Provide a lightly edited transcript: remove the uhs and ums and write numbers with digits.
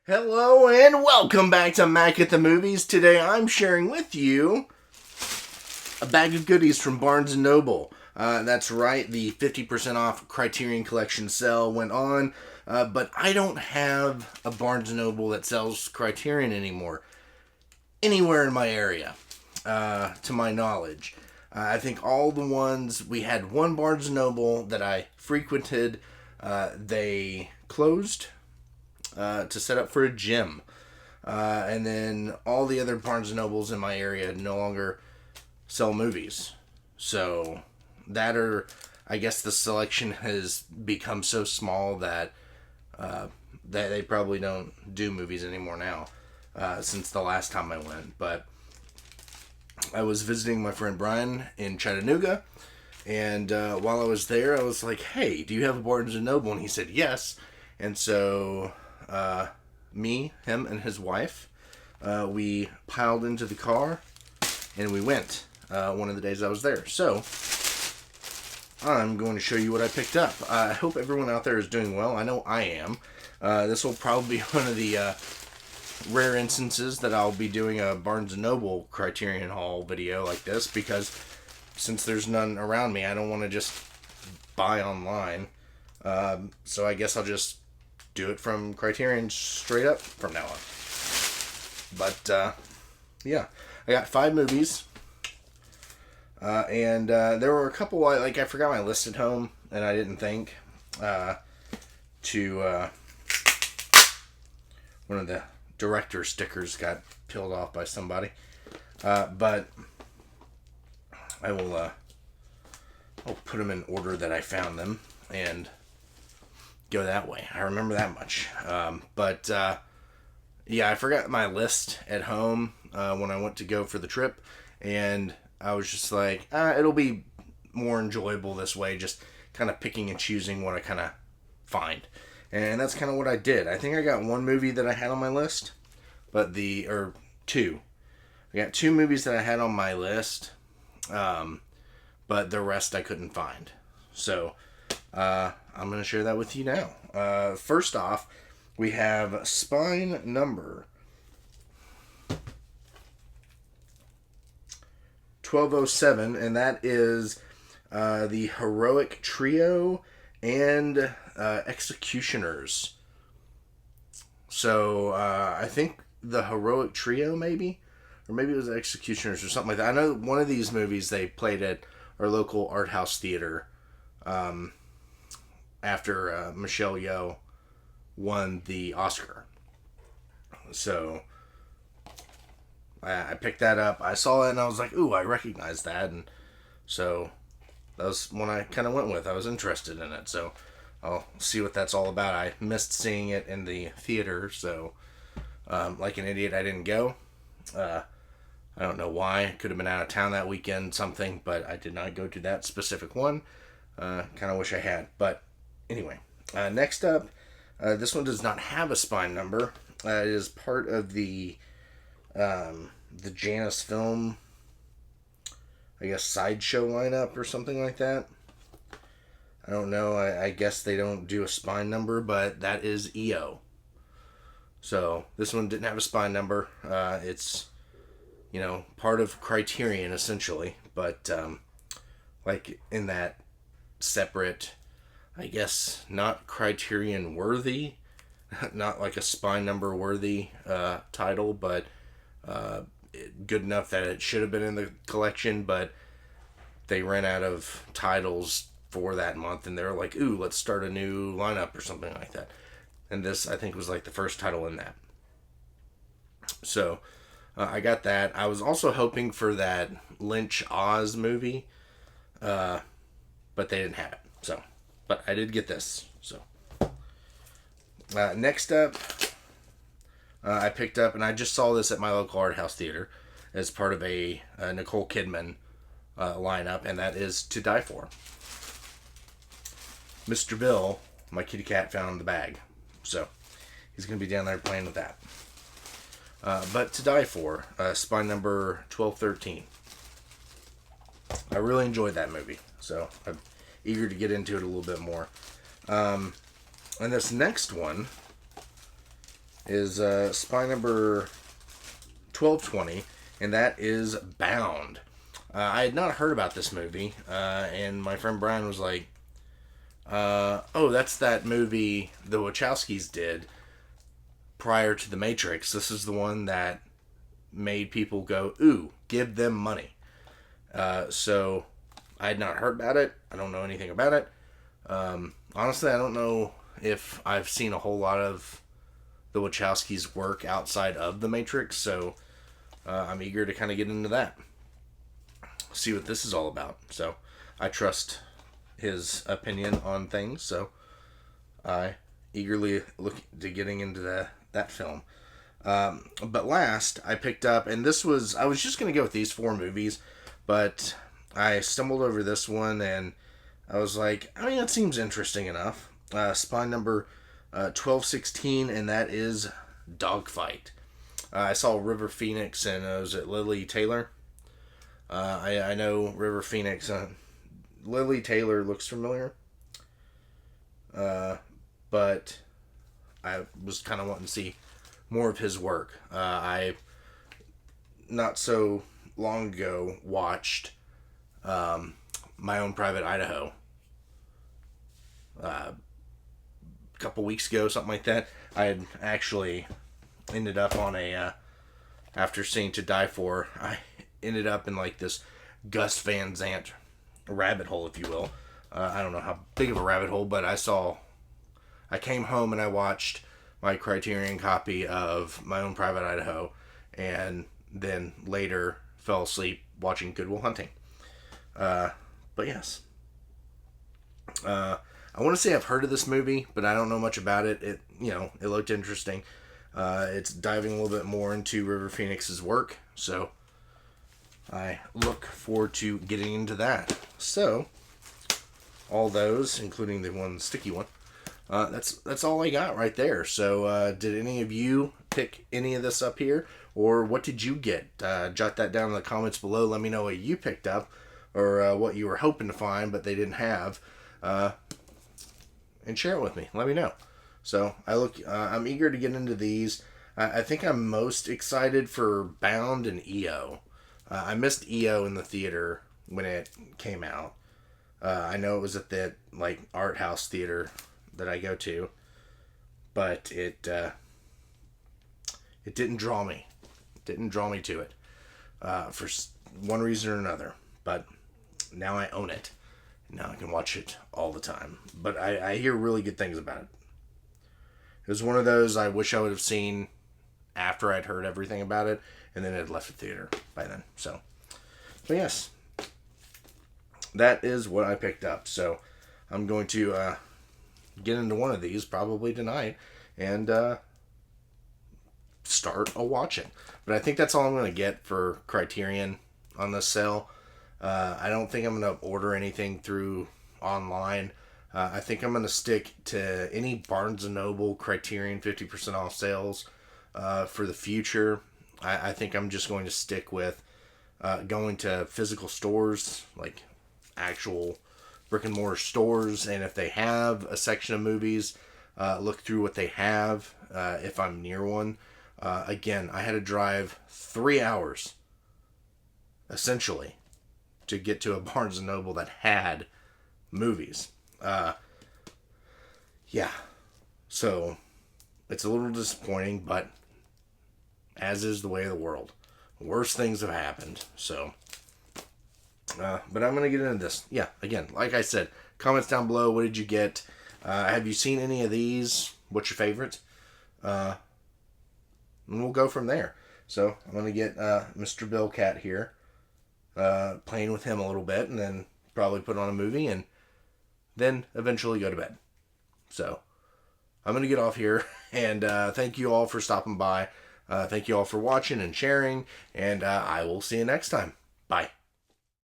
Hello and welcome back to Mac at the Movies. Today I'm sharing with you a bag of goodies from Barnes&Noble. That's right, the 50% off Criterion Collection sale went on, but I don't have a Barnes&Noble that sells Criterion anywhere in my area, to my knowledge. I think all the ones, we had one Barnes&Noble that I frequented, they closed to set up for a gym. And then all the other Barnes & Nobles in my area no longer sell movies. So I guess the selection has become so small that they probably don't do movies anymore now, since the last time I went. But I was visiting my friend Brian in Chattanooga, and while I was there, I was like, hey, do you have a Barnes & Noble? And he said yes. And so me, him, and his wife, we piled into the car and we went one of the days I was there. So I'm going to show you what I picked up. I hope everyone out there is doing well. I know I am. This will probably be one of the rare instances that I'll be doing a Barnes & Noble Criterion haul video like this, because since there's none around me, I don't want to just buy online. So I guess I'll just do it from Criterion straight up from now on. But yeah, I got 5 movies, and there were a couple I forgot my list at home, and I didn't think to one of the director stickers got peeled off by somebody, but I'll put them in order that I found them and go that way. I remember that much. But yeah, I forgot my list at home when I went to go for the trip, and I was just like, it'll be more enjoyable this way, just kind of picking and choosing what I kind of find. And that's kind of what I did. I think I got one movie that I had on my list, or two. I got 2 movies that I had on my list, but the rest I couldn't find. So I'm going to share that with you now. First off, we have spine number 1207, and that is the Heroic Trio and Executioners. So I think the Heroic Trio, maybe? Or maybe it was Executioners or something like that. I know one of these movies they played at our local art house theater after Michelle Yeoh won the Oscar. So I picked that up. I saw it and I was like, ooh, I recognize that. And so that was one I kind of went with. I was interested in it. So I'll see what that's all about. I missed seeing it in the theater. So like an idiot, I didn't go. I don't know why. Could have been out of town that weekend, something. But I did not go to that specific one. Kind of wish I had. But anyway, next up, this one does not have a spine number. It is part of the Janus Film, I guess, sideshow lineup or something like that. I don't know. I guess they don't do a spine number, but that is EO. So this one didn't have a spine number. It's, part of Criterion essentially, but like in that separate, I guess, not Criterion worthy, not like a spine number worthy title, but good enough that it should have been in the collection, but they ran out of titles for that month, and they're like, ooh, let's start a new lineup or something like that. And this, I think, was like the first title in that. So I got that. I was also hoping for that Lynch Oz movie, but they didn't have it. So, but I did get this. So next up, I picked up, and I just saw this at my local art house theater as part of a Nicole Kidman lineup, and that is To Die For. Mr. Bill, my kitty cat, found the bag, so he's going to be down there playing with that. But To Die For, spine number 1213. I really enjoyed that movie, so I'm eager to get into it a little bit more. And this next one is spy number 1220, and that is Bound. I had not heard about this movie, and my friend Brian was like, oh, that's that movie the Wachowskis did prior to The Matrix. This is the one that made people go, ooh, give them money. So I had not heard about it. I don't know anything about it. Honestly, I don't know if I've seen a whole lot of the Wachowskis' work outside of The Matrix, so I'm eager to kind of get into that. See what this is all about. So I trust his opinion on things, so I eagerly look to getting into that film. But last, I picked up, and I was just going to go with these 4 movies, but I stumbled over this one, and I was like, I mean, it seems interesting enough. Spy number 1216, and that is Dogfight. I saw River Phoenix, and was it Lily Taylor? I know River Phoenix. Lily Taylor looks familiar. But I was kind of wanting to see more of his work. I, not so long ago, watched My Own Private Idaho. A couple weeks ago, something like that. I had actually ended up on after seeing To Die For, I ended up in like this Gus Van Sant rabbit hole, if you will. I don't know how big of a rabbit hole, but I came home and I watched my Criterion copy of My Own Private Idaho, and then later fell asleep watching Good Will Hunting. But yes. I want to say I've heard of this movie, but I don't know much about it. It looked interesting. It's diving a little bit more into River Phoenix's work, so I look forward to getting into that. So, all those, including the one sticky one, that's all I got right there. So, did any of you pick any of this up here, or what did you get? Jot that down in the comments below. Let me know what you picked up, or what you were hoping to find but they didn't have, and share it with me. Let me know. So, I'm eager to get into these. I think I'm most excited for Bound and EO. I missed EO in the theater when it came out. I know it was at that art house theater that I go to, but it didn't draw me. It didn't draw me to it for one reason or another. But now I own it. Now I can watch it all the time. But I hear really good things about it. It was one of those I wish I would have seen after I'd heard everything about it, and then it left the theater by then. So yes, that is what I picked up. So I'm going to get into one of these probably tonight and start a watching. But I think that's all I'm going to get for Criterion on this sale. I don't think I'm going to order anything through online. I think I'm going to stick to any Barnes&Noble Criterion 50% off sales for the future. I think I'm just going to stick with going to physical stores, like actual brick and mortar stores, and if they have a section of movies, look through what they have if I'm near one. Again, I had to drive 3 hours, essentially, to get to a Barnes & Noble that had movies. Yeah, so it's a little disappointing, but as is the way of the world. Worse things have happened, so. But I'm going to get into this. Yeah, again, like I said, comments down below. What did you get? Have you seen any of these? What's your favorite? And we'll go from there. So I'm going to get Mr. Bill Cat here, playing with him a little bit, and then probably put on a movie, and then eventually go to bed. So I'm going to get off here, and thank you all for stopping by. Thank you all for watching and sharing, and I will see you next time. Bye.